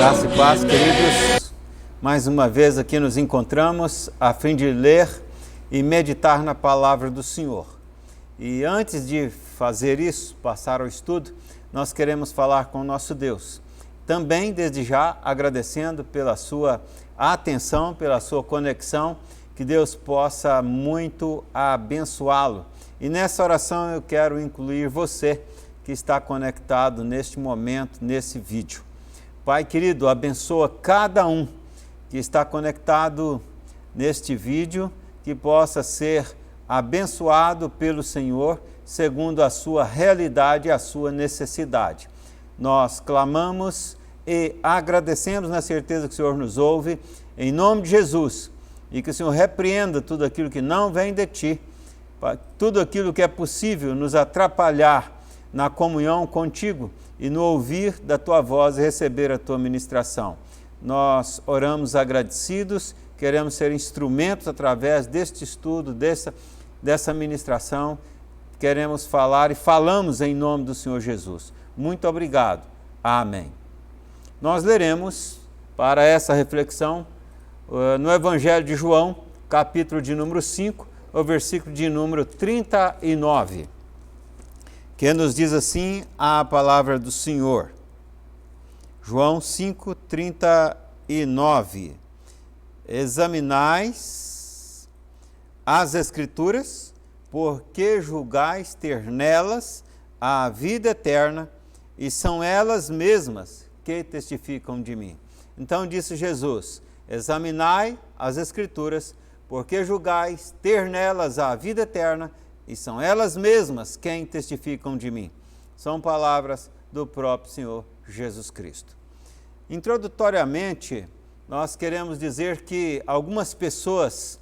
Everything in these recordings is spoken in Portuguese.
Graça e paz, queridos. Mais uma vez aqui nos encontramos a fim de ler e meditar na palavra do Senhor. E antes de fazer isso, passar ao estudo, nós queremos falar com o nosso Deus. Também, desde já, agradecendo pela sua atenção, pela sua conexão, que Deus possa muito abençoá-lo. E nessa oração eu quero incluir você que está conectado neste momento, nesse vídeo. Pai querido, abençoa cada um que está conectado neste vídeo, que possa ser abençoado pelo Senhor, segundo a sua realidade e a sua necessidade. Nós clamamos e agradecemos na certeza que o Senhor nos ouve, em nome de Jesus, e que o Senhor repreenda tudo aquilo que não vem de Ti, tudo aquilo que é possível nos atrapalhar na comunhão contigo e no ouvir da Tua voz e receber a Tua ministração. Nós oramos agradecidos, queremos ser instrumentos através deste estudo, dessa ministração, queremos falar e falamos em nome do Senhor Jesus. Muito obrigado. Amém. Nós leremos para essa reflexão no Evangelho de João, capítulo de número 5, o versículo de número 39. Que nos diz assim a palavra do Senhor. João 5, 39. Examinais as Escrituras, porque julgais ter nelas a vida eterna, e são elas mesmas que testificam de mim. Então disse Jesus, examinai as Escrituras, porque julgais ter nelas a vida eterna, e são elas mesmas quem testificam de mim. São palavras do próprio Senhor Jesus Cristo. Introdutoriamente, nós queremos dizer que algumas pessoas,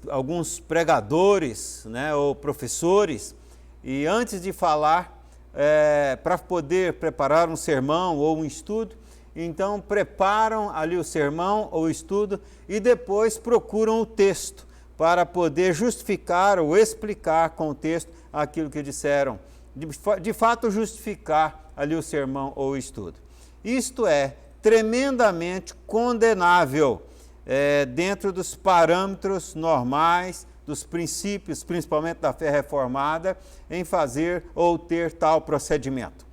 alguns pregadores, ou professores, e antes de falar, para poder preparar um sermão ou um estudo, então preparam ali o sermão ou o estudo e depois procuram o texto para poder justificar ou explicar com o texto aquilo que disseram, de fato justificar ali o sermão ou o estudo. Isto é tremendamente condenável dentro dos parâmetros normais, dos princípios, principalmente da fé reformada, em fazer ou ter tal procedimento.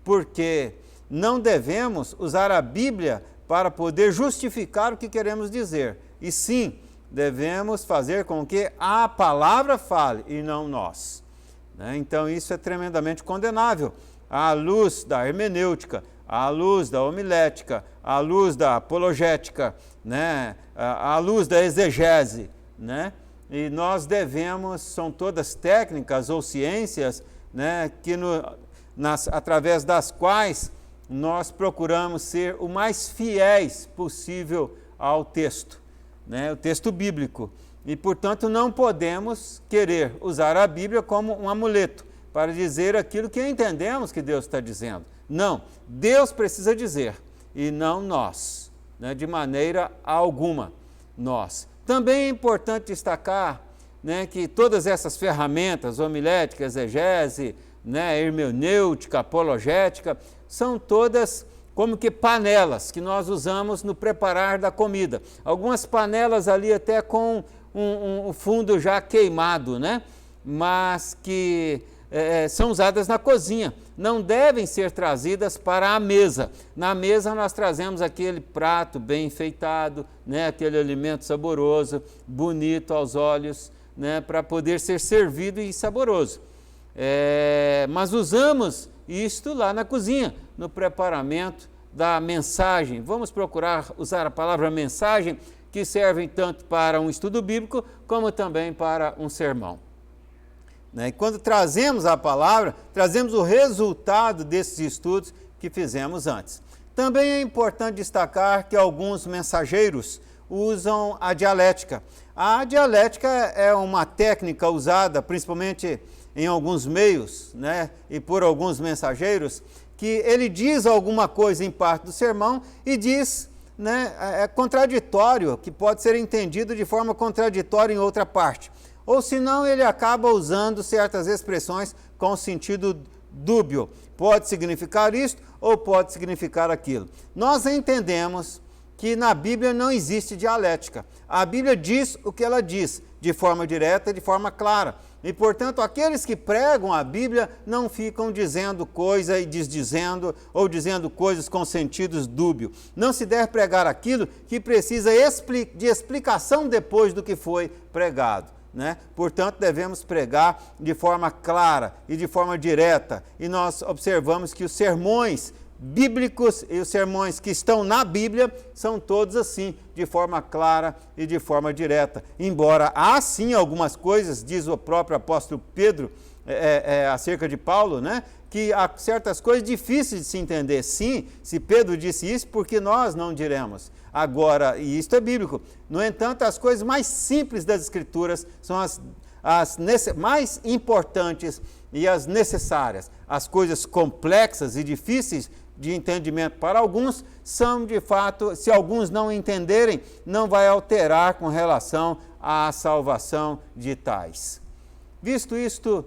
Porque não devemos usar a Bíblia para poder justificar o que queremos dizer, e sim, devemos fazer com que a palavra fale e não nós. Então isso é tremendamente condenável, à luz da hermenêutica, à luz da homilética, à luz da apologética, à luz da exegese. E nós devemos, são todas técnicas ou ciências através das quais nós procuramos ser o mais fiéis possível ao texto. O texto bíblico, e portanto não podemos querer usar a Bíblia como um amuleto para dizer aquilo que entendemos que Deus está dizendo. Não, Deus precisa dizer e não nós, de maneira alguma nós. Também é importante destacar que todas essas ferramentas, homilética, exegese, hermenêutica, apologética, são todas como que panelas que nós usamos no preparar da comida. Algumas panelas ali até com um fundo já queimado, mas que são usadas na cozinha. Não devem ser trazidas para a mesa. Na mesa nós trazemos aquele prato bem enfeitado, aquele alimento saboroso, bonito aos olhos, para poder ser servido e saboroso. Mas usamos isto lá na cozinha, no preparamento da mensagem. Vamos procurar usar a palavra mensagem, que servem tanto para um estudo bíblico, como também para um sermão. E quando trazemos a palavra, trazemos o resultado desses estudos que fizemos antes. Também é importante destacar que alguns mensageiros usam a dialética. A dialética é uma técnica usada principalmente em alguns meios, e por alguns mensageiros, que ele diz alguma coisa em parte do sermão e diz, é contraditório, que pode ser entendido de forma contraditória em outra parte. Ou senão ele acaba usando certas expressões com sentido dúbio. Pode significar isto ou pode significar aquilo. Nós entendemos que na Bíblia não existe dialética. A Bíblia diz o que ela diz, de forma direta e de forma clara. E, portanto, aqueles que pregam a Bíblia não ficam dizendo coisa e desdizendo, ou dizendo coisas com sentidos dúbios. Não se deve pregar aquilo que precisa de explicação depois do que foi pregado, né? Portanto, devemos pregar de forma clara e de forma direta. E nós observamos que os sermões bíblicos e os sermões que estão na Bíblia são todos assim, de forma clara e de forma direta. Embora há sim algumas coisas, diz o próprio apóstolo Pedro acerca de Paulo, né, que há certas coisas difíceis de se entender. Sim, se Pedro disse isso, porque nós não diremos. Agora, e isto é bíblico, no entanto, as coisas mais simples das Escrituras são as mais importantes e as necessárias. As coisas complexas e difíceis de entendimento para alguns são, de fato, se alguns não entenderem, não vai alterar com relação à salvação de tais. Visto isto,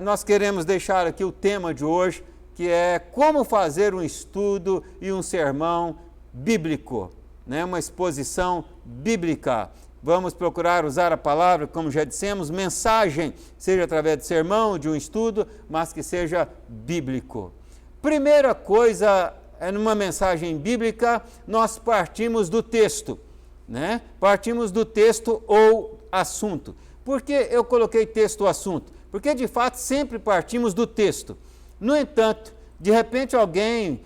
nós queremos deixar aqui o tema de hoje, que é como fazer um estudo e um sermão bíblico, né? Uma exposição bíblica. Vamos procurar usar a palavra, como já dissemos, mensagem, seja através de sermão, de um estudo, mas que seja bíblico. Primeira coisa, numa mensagem bíblica, nós partimos do texto, né? Partimos do texto ou assunto. Por que eu coloquei texto ou assunto? Porque, de fato, sempre partimos do texto. No entanto, de repente alguém,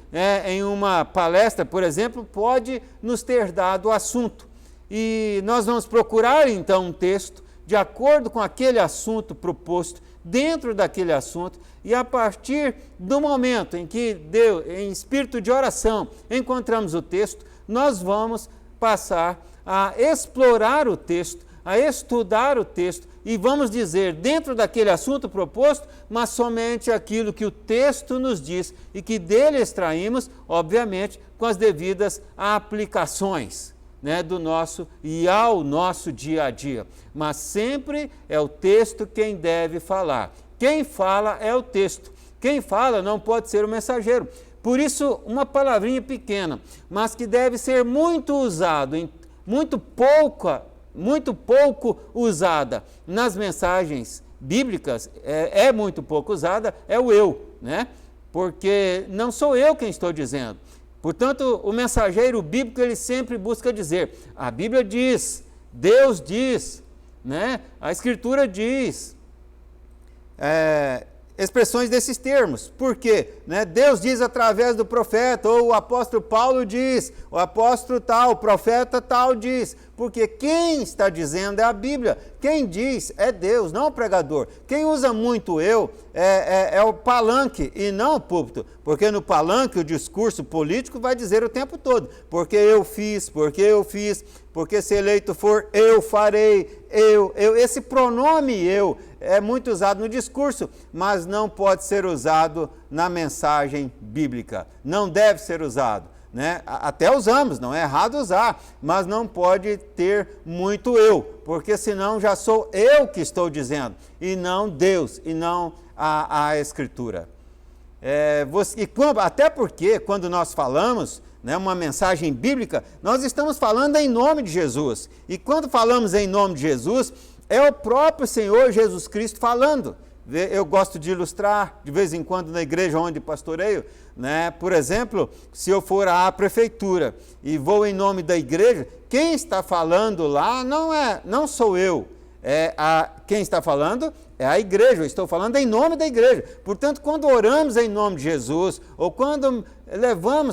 em uma palestra, por exemplo, pode nos ter dado o assunto. E nós vamos procurar, então, um texto de acordo com aquele assunto proposto, dentro daquele assunto, e a partir do momento em que, em espírito de oração, encontramos o texto, nós vamos passar a explorar o texto, a estudar o texto, e vamos dizer, dentro daquele assunto proposto, mas somente aquilo que o texto nos diz e que dele extraímos, obviamente, com as devidas aplicações, né, do nosso e ao nosso dia a dia. Mas sempre é o texto quem deve falar. Quem fala é o texto. Quem fala não pode ser o mensageiro. Por isso, uma palavrinha pequena, mas que deve ser muito usado, muito pouco usada nas mensagens bíblicas, muito pouco usada, é o eu, né? Porque não sou eu quem estou dizendo. Portanto, o mensageiro bíblico, ele sempre busca dizer, a Bíblia diz, Deus diz, né? A Escritura diz, expressões desses termos. Por quê? Né? Deus diz através do profeta, ou o apóstolo Paulo diz, o apóstolo tal, o profeta tal diz. Porque quem está dizendo é a Bíblia. Quem diz é Deus, não o pregador. Quem usa muito eu é o palanque e não o púlpito. Porque no palanque o discurso político vai dizer o tempo todo. Porque eu fiz, porque se eleito for, eu farei, eu. Esse pronome eu é muito usado no discurso, mas não pode ser usado na mensagem bíblica. Não deve ser usado. Né? Até usamos, não é errado usar, mas não pode ter muito eu, porque senão já sou eu que estou dizendo, e não Deus, e não a Escritura. Até porque, quando nós falamos, né, uma mensagem bíblica, nós estamos falando em nome de Jesus, e quando falamos em nome de Jesus, é o próprio Senhor Jesus Cristo falando. Eu gosto de ilustrar, de vez em quando, na igreja onde pastoreio, né? Por exemplo, se eu for à prefeitura e vou em nome da igreja, quem está falando lá não sou eu, quem está falando é a igreja, eu estou falando em nome da igreja. Portanto, quando oramos em nome de Jesus, ou quando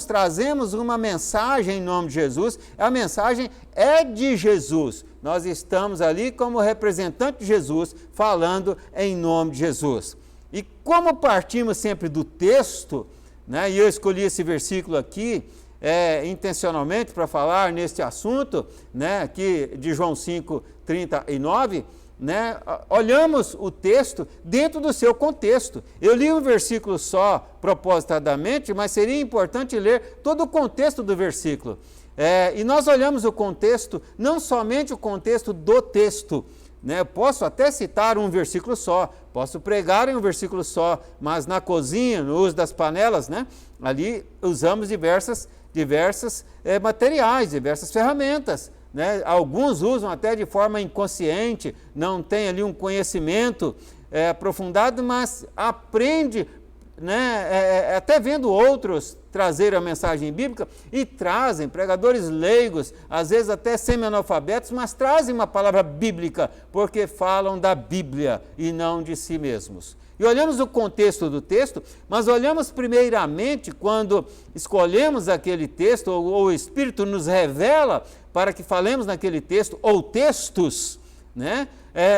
trazemos uma mensagem em nome de Jesus, a mensagem é de Jesus. Nós estamos ali como representante de Jesus, falando em nome de Jesus. E como partimos sempre do texto, né, e eu escolhi esse versículo aqui intencionalmente para falar neste assunto, né, aqui de João 5:39, né, olhamos o texto dentro do seu contexto. Eu li um versículo só propositadamente, mas seria importante ler todo o contexto do versículo. E nós olhamos o contexto, não somente o contexto do texto, né? Eu posso até citar um versículo só, posso pregar em um versículo só, mas na cozinha, no uso das panelas, né? Ali usamos diversas materiais, diversas ferramentas, né? Alguns usam até de forma inconsciente, não tem ali um conhecimento aprofundado, mas aprende, né? Até vendo outros trazer a mensagem bíblica, e trazem, pregadores leigos, às vezes até semi-analfabetos, mas trazem uma palavra bíblica, porque falam da Bíblia e não de si mesmos. E olhamos o contexto do texto, mas olhamos primeiramente quando escolhemos aquele texto, ou o Espírito nos revela para que falemos naquele texto, ou textos, né?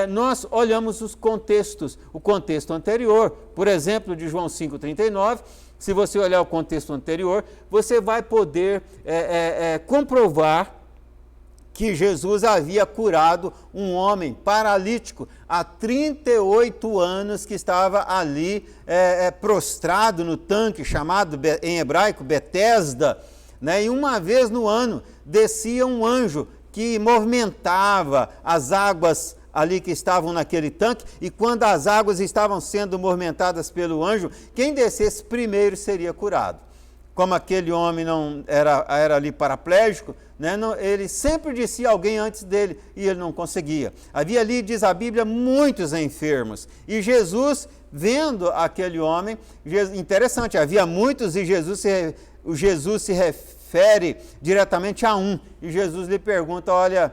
Nós olhamos os contextos, o contexto anterior, por exemplo, de João 5,39, se você olhar o contexto anterior, você vai poder comprovar que Jesus havia curado um homem paralítico há 38 anos que estava ali prostrado no tanque, chamado em hebraico Betesda, né? E uma vez no ano descia um anjo que movimentava as águas ali que estavam naquele tanque, e quando as águas estavam sendo movimentadas pelo anjo, quem descesse primeiro seria curado. Como aquele homem não era ali paraplégico, né, ele sempre descia alguém antes dele e ele não conseguia. Havia ali, diz a Bíblia, muitos enfermos. E Jesus, vendo aquele homem, interessante, havia muitos e Jesus se refere diretamente a um. E Jesus lhe pergunta, olha,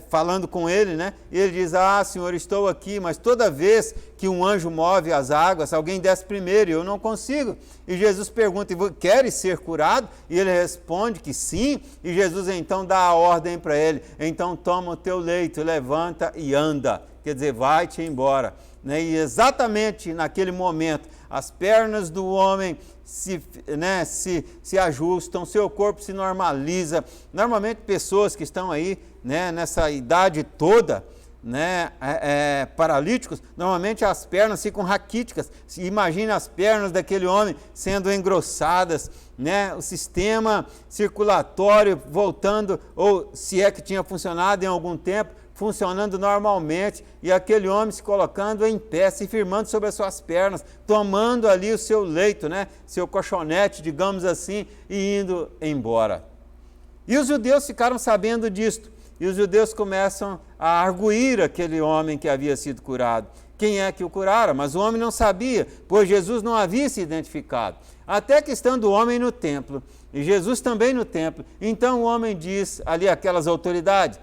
falando com ele, né? E ele diz, Senhor, estou aqui, mas toda vez que um anjo move as águas, alguém desce primeiro e eu não consigo. E Jesus pergunta, queres ser curado? E ele responde que sim, e Jesus então dá a ordem para ele, então toma o teu leito, levanta e anda, quer dizer, vai-te embora. Né? E exatamente naquele momento, as pernas do homem se ajustam, seu corpo se normaliza. Normalmente pessoas que estão aí, né, nessa idade toda, né, paralíticos, normalmente as pernas ficam raquíticas. Imagina as pernas daquele homem sendo engrossadas, né, o sistema circulatório voltando, ou se é que tinha funcionado em algum tempo, funcionando normalmente, e aquele homem se colocando em pé, se firmando sobre as suas pernas, tomando ali o seu leito, né, seu colchonete, digamos assim, e indo embora. E os judeus ficaram sabendo disto, e os judeus começam a arguir aquele homem que havia sido curado. Quem é que o curara? Mas o homem não sabia, pois Jesus não havia se identificado. Até que estando o homem no templo, e Jesus também no templo, então o homem diz ali aquelas autoridades,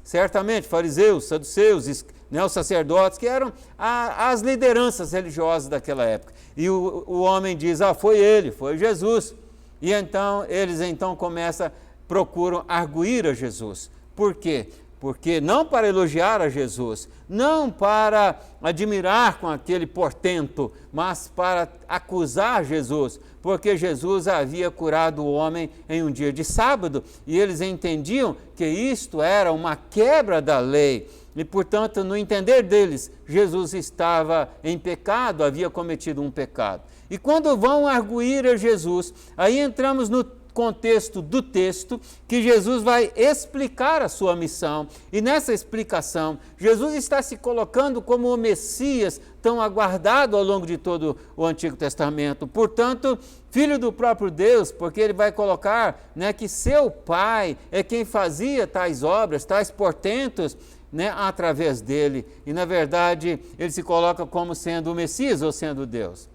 certamente, fariseus, saduceus, né, os sacerdotes, que eram as lideranças religiosas daquela época. E o homem diz, foi ele, foi Jesus. E então, eles procuram arguir a Jesus. Por quê? Porque não para elogiar a Jesus, não para admirar com aquele portento, mas para acusar Jesus, porque Jesus havia curado o homem em um dia de sábado, e eles entendiam que isto era uma quebra da lei, e portanto, no entender deles, Jesus estava em pecado, havia cometido um pecado. E quando vão arguir a Jesus, aí entramos no contexto do texto, que Jesus vai explicar a sua missão, e nessa explicação, Jesus está se colocando como o Messias tão aguardado ao longo de todo o Antigo Testamento, portanto, filho do próprio Deus, porque ele vai colocar, né, que seu pai é quem fazia tais obras, tais portentos, né, através dele, e na verdade, ele se coloca como sendo o Messias ou sendo Deus.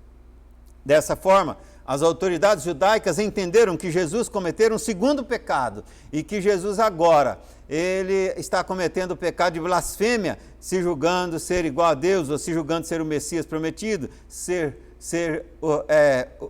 Dessa forma, as autoridades judaicas entenderam que Jesus cometera um segundo pecado e que Jesus agora, ele está cometendo o pecado de blasfêmia, se julgando ser igual a Deus ou se julgando ser o Messias prometido, ser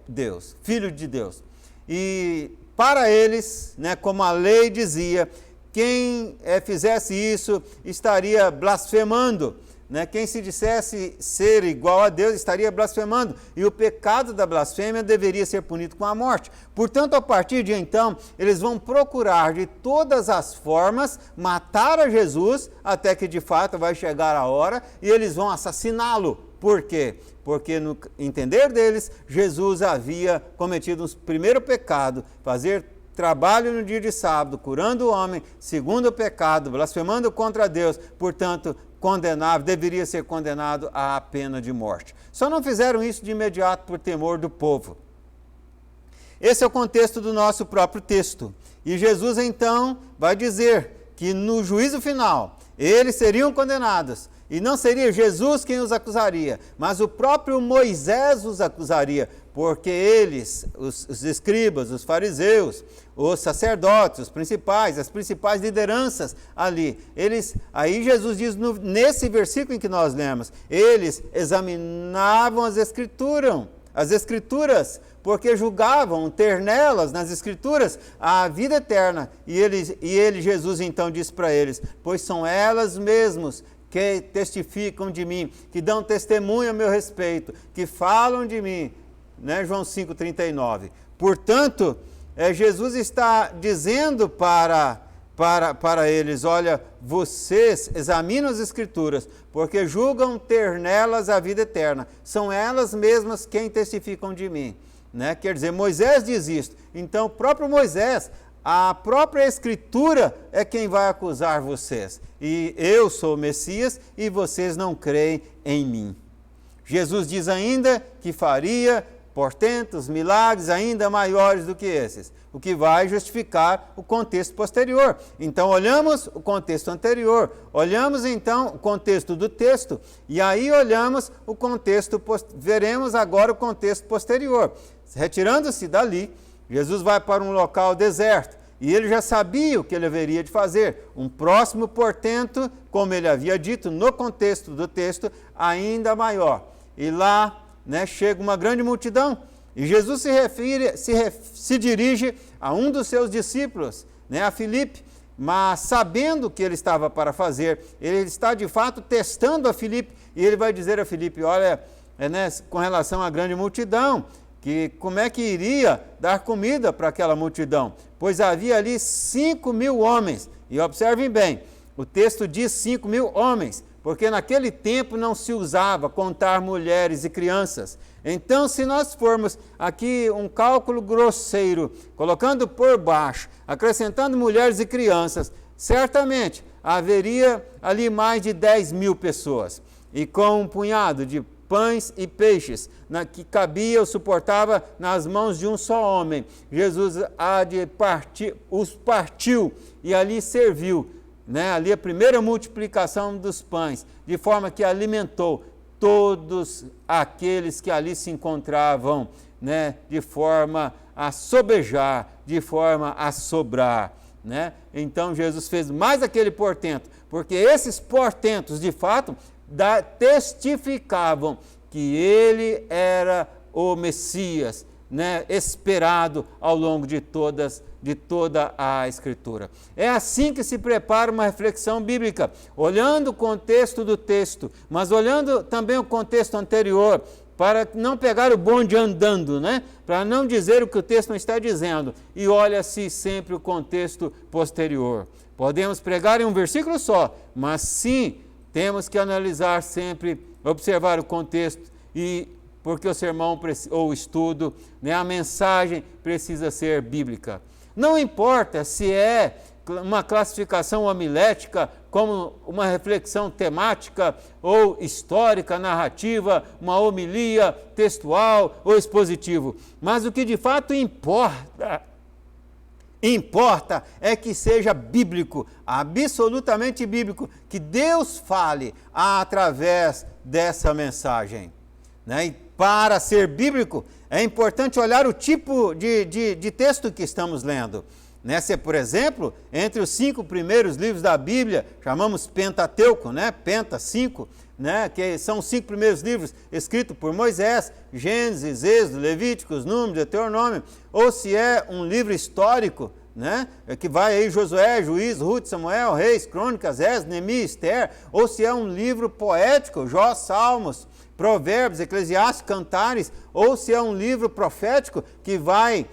Deus, filho de Deus. E para eles, né, como a lei dizia, quem fizesse isso estaria blasfemando. Né? Quem se dissesse ser igual a Deus estaria blasfemando, e o pecado da blasfêmia deveria ser punido com a morte. Portanto, a partir de então, eles vão procurar de todas as formas matar a Jesus, até que de fato vai chegar a hora e eles vão assassiná-lo. Por quê? Porque no entender deles, Jesus havia cometido o primeiro pecado, fazer trabalho no dia de sábado, curando o homem segundo o pecado, blasfemando contra Deus, portanto, condenável, deveria ser condenado à pena de morte. Só não fizeram isso de imediato por temor do povo. Esse é o contexto do nosso próprio texto. E Jesus então vai dizer que no juízo final, eles seriam condenados. E não seria Jesus quem os acusaria, mas o próprio Moisés os acusaria, porque eles, os escribas, os fariseus, os sacerdotes, os principais, as principais lideranças ali, aí Jesus diz nesse versículo em que nós lemos, eles examinavam as escrituras, porque julgavam ter nelas, nas escrituras, a vida eterna. E Jesus então diz para eles, pois são elas mesmas que testificam de mim, que dão testemunho a meu respeito, que falam de mim, né? João 5,39. Portanto, Jesus está dizendo para eles, olha, vocês examinam as escrituras, porque julgam ter nelas a vida eterna. São elas mesmas quem testificam de mim. Né? Quer dizer, Moisés diz isso. Então, o próprio Moisés, a própria Escritura é quem vai acusar vocês. E eu sou o Messias e vocês não creem em mim. Jesus diz ainda que faria portentos, milagres ainda maiores do que esses, o que vai justificar o contexto posterior. Então, olhamos o contexto anterior, olhamos então o contexto do texto, e aí olhamos o contexto, veremos agora o contexto posterior. Retirando-se dali, Jesus vai para um local deserto, e ele já sabia o que ele haveria de fazer, um próximo portento, como ele havia dito, no contexto do texto, ainda maior. E lá, chega uma grande multidão, e Jesus se dirige a um dos seus discípulos, a Filipe, mas sabendo o que ele estava para fazer, ele está de fato testando a Filipe, e ele vai dizer a Filipe, olha, com relação à grande multidão, que como é que iria dar comida para aquela multidão? Pois havia ali 5.000 homens, e observem bem, o texto diz 5.000 homens, porque naquele tempo não se usava contar mulheres e crianças. Então, se nós formos aqui um cálculo grosseiro, colocando por baixo, acrescentando mulheres e crianças, certamente haveria ali mais de 10.000 pessoas. E com um punhado de pães e peixes, que cabia ou suportava nas mãos de um só homem, Jesus os partiu e ali serviu. Ali a primeira multiplicação dos pães, de forma que alimentou todos aqueles que ali se encontravam, de forma a sobejar, de forma a sobrar. Então Jesus fez mais aquele portento, porque esses portentos, de fato, testificavam que ele era o Messias, esperado ao longo de toda a Escritura. É assim que se prepara uma reflexão bíblica, olhando o contexto do texto, mas olhando também o contexto anterior, para não pegar o bonde andando, para não dizer o que o texto não está dizendo, e olha-se sempre o contexto posterior. Podemos pregar em um versículo só, mas sim, temos que analisar sempre, observar o contexto, porque o sermão ou o estudo, a mensagem precisa ser bíblica. Não importa se é uma classificação homilética, como uma reflexão temática ou histórica, narrativa, uma homilia textual ou expositivo, mas o que de fato importa é que seja bíblico, absolutamente bíblico, que Deus fale através dessa mensagem. E para ser bíblico, é importante olhar o tipo de texto que estamos lendo. Se, por exemplo, entre os 5 primeiros livros da Bíblia, chamamos Pentateuco, Penta, 5, que são os 5 primeiros livros escritos por Moisés, Gênesis, Êxodo, Levíticos, Números, Deuteronômio, ou se é um livro histórico, que vai aí Josué, Juízes, Ruth, Samuel, Reis, Crônicas, Esdras, Neemias, Esther, ou se é um livro poético, Jó, Salmos, Provérbios, Eclesiastes, Cantares, ou se é um livro profético que vai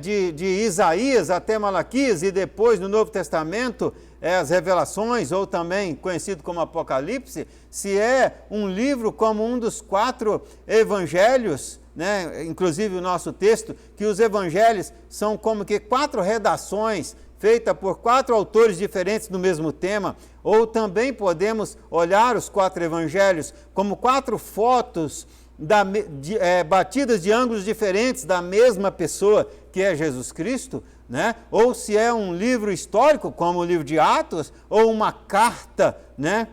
de Isaías até Malaquias e depois no Novo Testamento as Revelações, ou também conhecido como Apocalipse, se é um livro como um dos 4 evangelhos, né, inclusive o nosso texto, que os evangelhos são como que 4 redações feitas por 4 autores diferentes do mesmo tema, ou também podemos olhar os 4 evangelhos como 4 fotos batidas de ângulos diferentes da mesma pessoa, que é Jesus Cristo, né? Ou se é um livro histórico, como o livro de Atos, ou uma carta, né?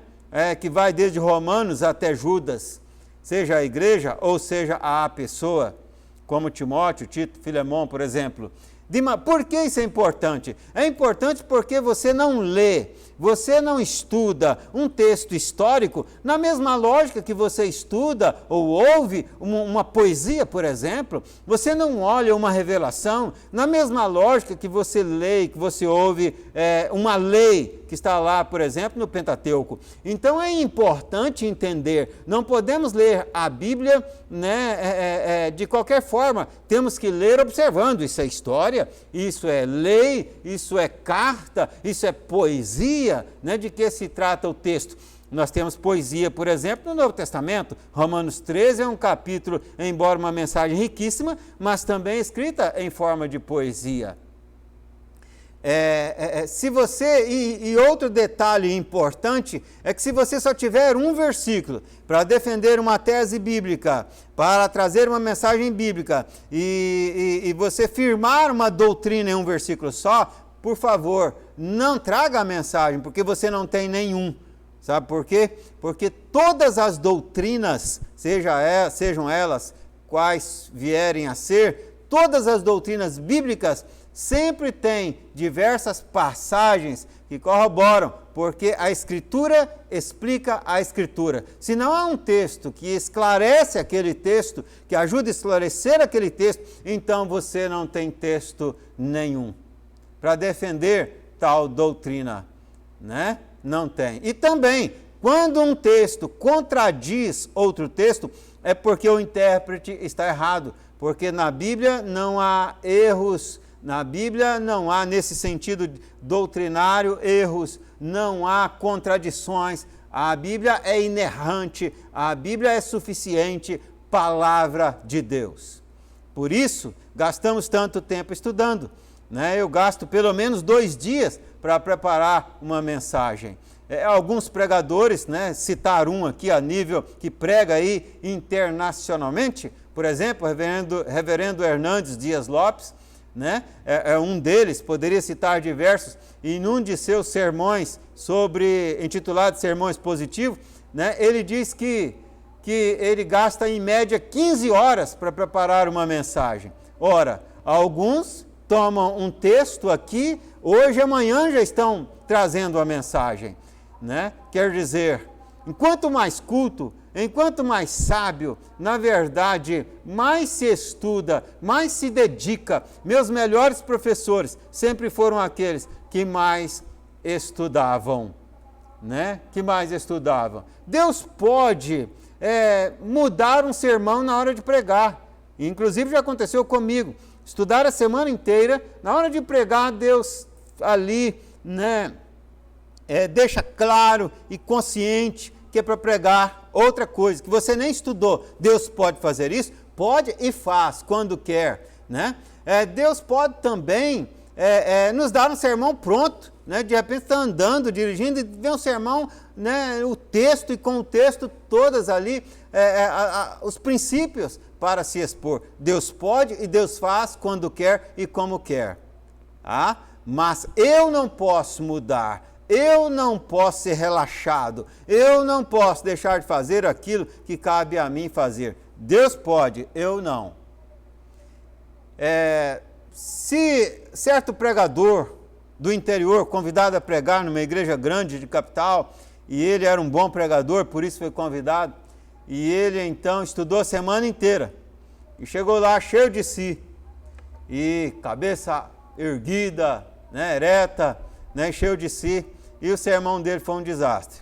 Que vai desde Romanos até Judas, seja a igreja ou seja a pessoa, como Timóteo, Tito, Filemão, por exemplo. Por que isso é importante? É importante porque você não lê, você não estuda um texto histórico na mesma lógica que você estuda ou ouve uma poesia, por exemplo. Você não olha uma revelação na mesma lógica que você lê, que você ouve uma lei que está lá, por exemplo, no Pentateuco. Então é importante entender, não podemos ler a Bíblia, né, de qualquer forma, temos que ler observando, isso é história, isso é lei, isso é carta, isso é poesia, né, de que se trata o texto. Nós temos poesia, por exemplo, no Novo Testamento. Romanos 13 é um capítulo, embora uma mensagem riquíssima, mas também escrita em forma de poesia. Se você, e outro detalhe importante, é que se você só tiver um versículo para defender uma tese bíblica, para trazer uma mensagem bíblica, e você firmar uma doutrina em um versículo só, por favor, não traga a mensagem, porque você não tem nenhum. Sabe por quê? Porque todas as doutrinas, sejam elas quais vierem a ser, todas as doutrinas bíblicas sempre tem diversas passagens que corroboram, porque a Escritura explica a Escritura. Se não há um texto que esclarece aquele texto, que ajuda a esclarecer aquele texto, então você não tem texto nenhum para defender tal doutrina, né? Não tem. E também, quando um texto contradiz outro texto, é porque o intérprete está errado, porque na Bíblia não há erros. Na Bíblia não há, nesse sentido doutrinário, erros, não há contradições. A Bíblia é inerrante, a Bíblia é suficiente, palavra de Deus. Por isso, gastamos tanto tempo estudando, né? Eu gasto pelo menos 2 dias para preparar uma mensagem. Alguns pregadores, né, citar um aqui a nível que prega aí internacionalmente, por exemplo, reverendo Hernandes Dias Lopes, né? Um deles, poderia citar diversos, e num de seus sermões, intitulado Sermões Positivos, né, ele diz que ele gasta em média 15 horas para preparar uma mensagem. Ora, alguns tomam um texto aqui, hoje e amanhã já estão trazendo a mensagem, né? Quer dizer, enquanto mais culto, enquanto mais sábio, na verdade, mais se estuda, mais se dedica. Meus melhores professores sempre foram aqueles que mais estudavam, né? Que mais estudavam. Deus pode mudar um sermão na hora de pregar. Inclusive já aconteceu comigo. Estudar a semana inteira, na hora de pregar, Deus ali, né, deixa claro e consciente que é para pregar outra coisa, que você nem estudou. Deus pode fazer isso? Pode e faz, quando quer, né? Deus pode também nos dar um sermão pronto, né? De repente está andando, dirigindo, e vê um sermão, né? O texto, e com o texto todas ali, os princípios para se expor. Deus pode e Deus faz quando quer e como quer. Mas eu não posso mudar, eu não posso ser relaxado, eu não posso deixar de fazer aquilo que cabe a mim fazer. Deus pode, eu não. Se certo pregador do interior, convidado a pregar numa igreja grande de capital, e ele era um bom pregador, por isso foi convidado, e ele então estudou a semana inteira, e chegou lá cheio de si, e cabeça erguida, né, ereta, né, cheio de si, e o sermão dele foi um desastre.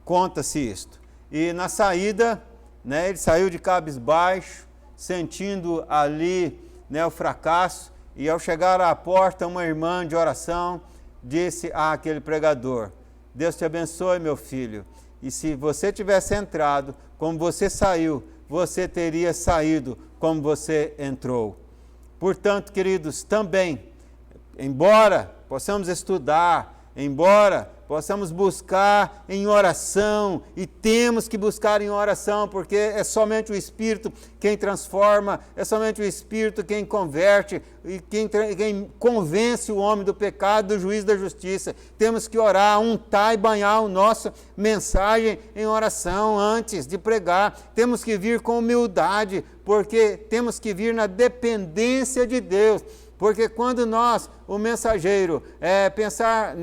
Conta-se isto. E na saída, né, ele saiu de cabisbaixo, sentindo ali, né, o fracasso, e ao chegar à porta, uma irmã de oração disse àquele pregador: Deus te abençoe, meu filho, e se você tivesse entrado como você saiu, você teria saído como você entrou. Portanto, queridos, também, embora possamos estudar, embora possamos buscar em oração, e temos que buscar em oração, porque é somente o Espírito quem transforma, é somente o Espírito quem converte, e quem convence o homem do pecado, do juízo da justiça. Temos que orar, untar e banhar a nossa mensagem em oração antes de pregar. Temos que vir com humildade, porque temos que vir na dependência de Deus. Porque quando nós, o mensageiro, pensar,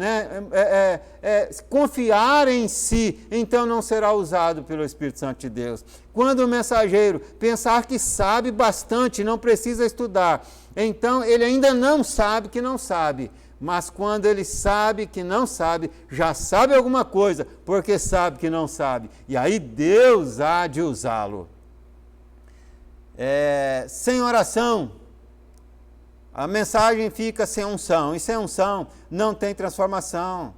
confiar em si, então não será usado pelo Espírito Santo de Deus. Quando o mensageiro pensar que sabe bastante, não precisa estudar, então ele ainda não sabe que não sabe. Mas quando ele sabe que não sabe, já sabe alguma coisa, porque sabe que não sabe. E aí Deus há de usá-lo. Sem oração, a mensagem fica sem unção, e sem unção não tem transformação,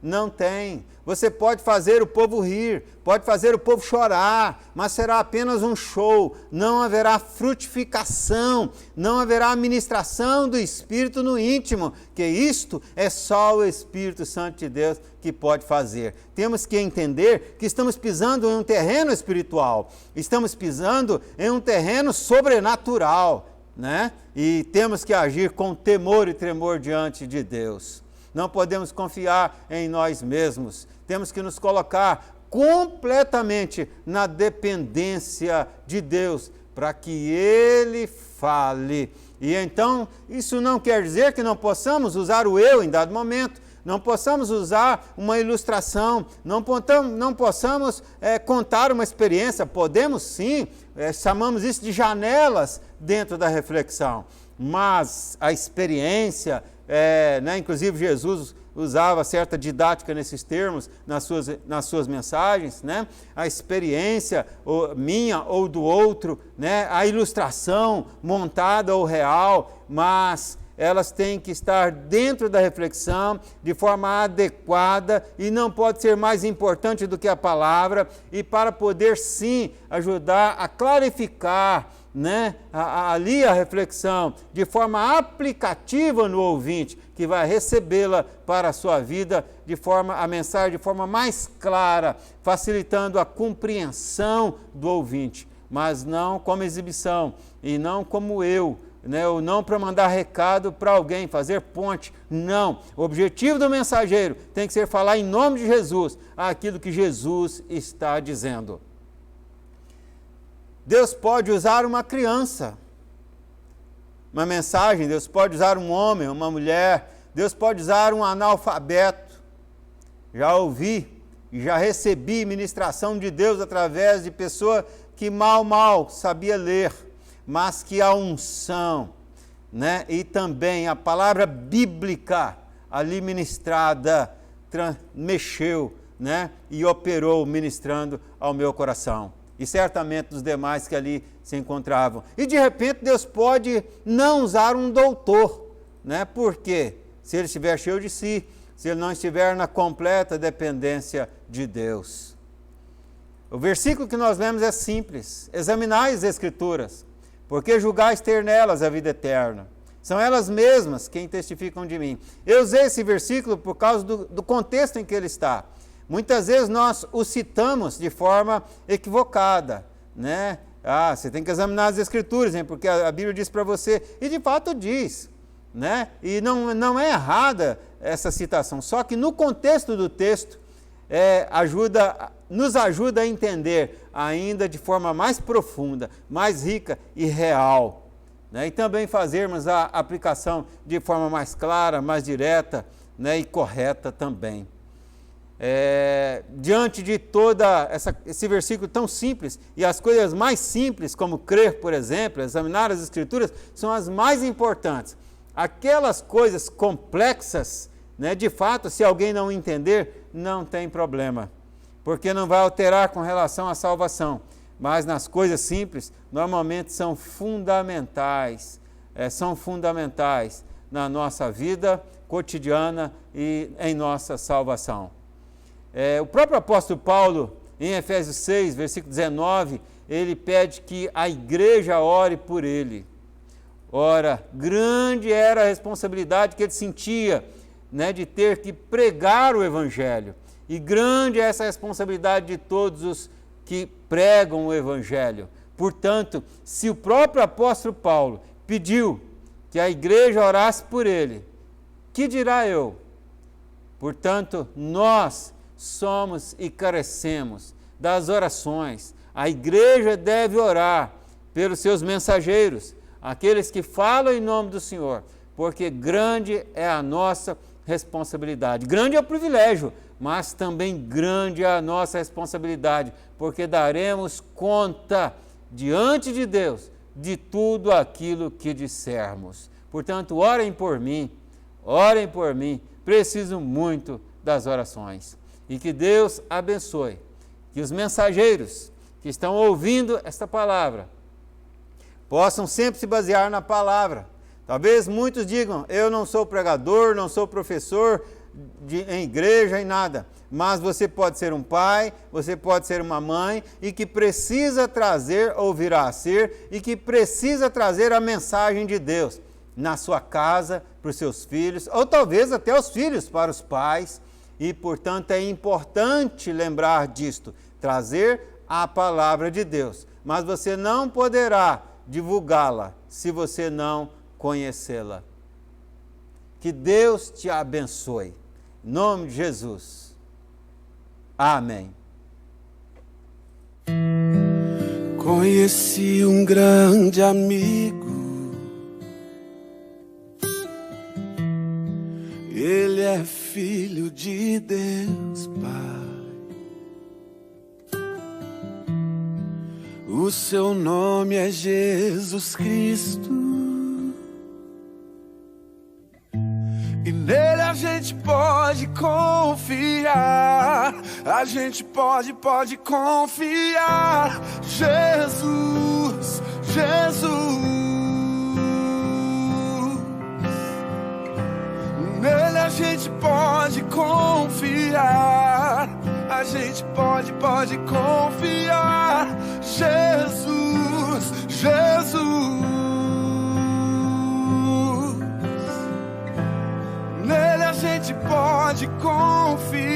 não tem. Você pode fazer o povo rir, pode fazer o povo chorar, mas será apenas um show, não haverá frutificação, não haverá ministração do Espírito no íntimo, que isto é só o Espírito Santo de Deus que pode fazer. Temos que entender que estamos pisando em um terreno espiritual, estamos pisando em um terreno sobrenatural, né? E temos que agir com temor e tremor diante de Deus. Não podemos confiar em nós mesmos. Temos que nos colocar completamente na dependência de Deus, para que Ele fale. E então, isso não quer dizer que não possamos usar o eu em dado momento, não possamos usar uma ilustração, não possamos contar uma experiência. Podemos sim, chamamos isso de janelas dentro da reflexão, mas a experiência, inclusive Jesus usava certa didática nesses termos nas suas mensagens, né? A experiência minha ou do outro, né? A ilustração montada ou real, mas elas têm que estar dentro da reflexão de forma adequada e não pode ser mais importante do que a palavra, e para poder sim ajudar a clarificar, né, ali a reflexão de forma aplicativa no ouvinte, que vai recebê-la para a sua vida a mensagem de forma mais clara, facilitando a compreensão do ouvinte, mas não como exibição e não como ou não para mandar recado para alguém, fazer ponte, não. O objetivo do mensageiro tem que ser falar em nome de Jesus aquilo que Jesus está dizendo. Deus pode usar uma criança, uma mensagem, Deus pode usar um homem, uma mulher, Deus pode usar um analfabeto. Já ouvi e já recebi ministração de Deus através de pessoa que mal sabia ler, mas que a unção, né, e também a palavra bíblica ali ministrada mexeu, né, e operou ministrando ao meu coração. E certamente dos demais que ali se encontravam. E de repente Deus pode não usar um doutor, né? Por quê? Se ele estiver cheio de si, se ele não estiver na completa dependência de Deus. O versículo que nós lemos é simples: examinai as Escrituras, porque julgais ter nelas a vida eterna. São elas mesmas quem testificam de mim. Eu usei esse versículo por causa do contexto em que ele está. Muitas vezes nós o citamos de forma equivocada, né? Você tem que examinar as Escrituras, hein? Porque a Bíblia diz para você, e de fato diz, né? E não é errada essa citação, só que no contexto do texto nos ajuda a entender ainda de forma mais profunda, mais rica e real, né? E também fazermos a aplicação de forma mais clara, mais direta, né? E correta também. Diante de esse versículo tão simples, e as coisas mais simples, como crer, por exemplo, examinar as Escrituras, são as mais importantes. Aquelas coisas complexas, né, de fato, se alguém não entender, não tem problema, porque não vai alterar com relação à salvação. Mas nas coisas simples, normalmente são fundamentais na nossa vida cotidiana e em nossa salvação. O próprio apóstolo Paulo, em Efésios 6, versículo 19, ele pede que a igreja ore por ele. Ora, grande era a responsabilidade que ele sentia, né, de ter que pregar o Evangelho. E grande é essa responsabilidade de todos os que pregam o Evangelho. Portanto, se o próprio apóstolo Paulo pediu que a igreja orasse por ele, que dirá eu? Portanto, nós somos e carecemos das orações. A igreja deve orar pelos seus mensageiros, aqueles que falam em nome do Senhor, porque grande é a nossa responsabilidade. Grande é o privilégio, mas também grande é a nossa responsabilidade, porque daremos conta diante de Deus de tudo aquilo que dissermos. Portanto, orem por mim, preciso muito das orações. E que Deus abençoe, que os mensageiros que estão ouvindo esta palavra possam sempre se basear na palavra. Talvez muitos digam, eu não sou pregador, não sou professor em igreja e nada, mas você pode ser um pai, você pode ser uma mãe e que precisa trazer, ou virá a ser, e que precisa trazer a mensagem de Deus na sua casa, para os seus filhos, ou talvez até os filhos para os pais, e portanto é importante lembrar disto, trazer a palavra de Deus, mas você não poderá divulgá-la se você não conhecê-la. Que Deus te abençoe. Em nome de Jesus. Amém. Conheci um grande amigo. Ele é filho de Deus, Pai. O seu nome é Jesus Cristo. E nele a gente pode confiar. A gente pode confiar. Jesus, Jesus. Nele a gente pode confiar. A gente pode confiar. Jesus, Jesus. Nele a gente pode confiar.